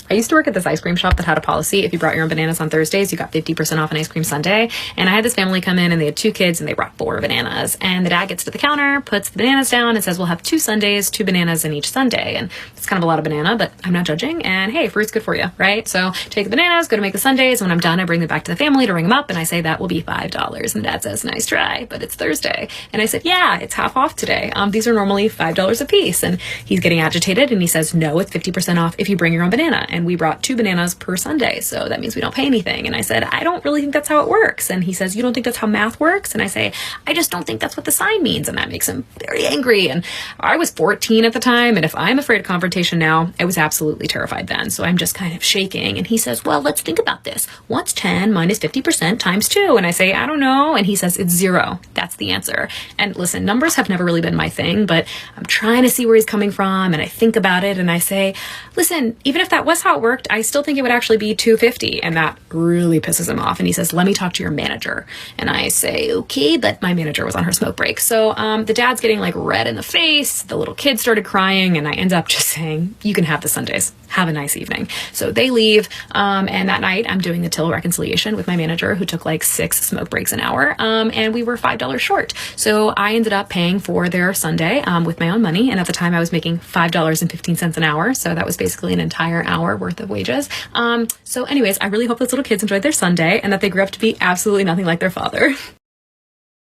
I used to work at this ice cream shop that had a policy. If you brought your own bananas on Thursdays, you got 50% off an ice cream sundae. And I had this family come in and they had 2 kids and they brought 4 bananas. And the dad gets to the counter, puts the bananas down and says, we'll have 2 sundaes, 2 bananas in each sundae. And it's kind of a lot of banana, but I'm not judging. And hey, fruit's good for you, right? So take the bananas, go to make the sundaes. And when I'm done, I bring them back to the family to ring them up. And I say, that will be $5. And dad says, nice try, but it's Thursday. And I said, yeah, it's half off today. These are normally $5 a piece. And he's getting agitated and he says, no, it's 50% off if you bring your own banana. And we brought 2 bananas per sundae. So that means we don't pay anything. And I said, I don't really think that's how it works. And he says, you don't think that's how math works? And I say, I just don't think that's what the sign means. And that makes him very angry. And I was 14 at the time. And if I'm afraid of confrontation now, I was absolutely terrified then. So I'm just kind of shaking. And he says, well, let's think about this. What's 10 minus 50% times 2? And I say, I don't know. And he says, it's 0. That's the answer. And listen, numbers have never really been my thing, but I'm trying to see where he's coming from. And I think about it and I say, listen, even if that was how it worked, I still think it would actually be $2.50. And that really pisses him off. And he says, let me talk to your manager. And I say, okay, but my manager was on her smoke break. So the dad's getting like red in the face. The little kid started crying. And I end up just saying, you can have the sundaes. Have a nice evening. So they leave. And that night I'm doing the till reconciliation with my manager who took like 6 smoke breaks an hour. And we were $5 short. So I ended up paying for their sundae with my own money. And at the time I was making $5.15 an hour. So that was basically an entire hour worth of wages. So anyways, I really hope those little kids enjoyed their sundae and that they grew up to be absolutely nothing like their father.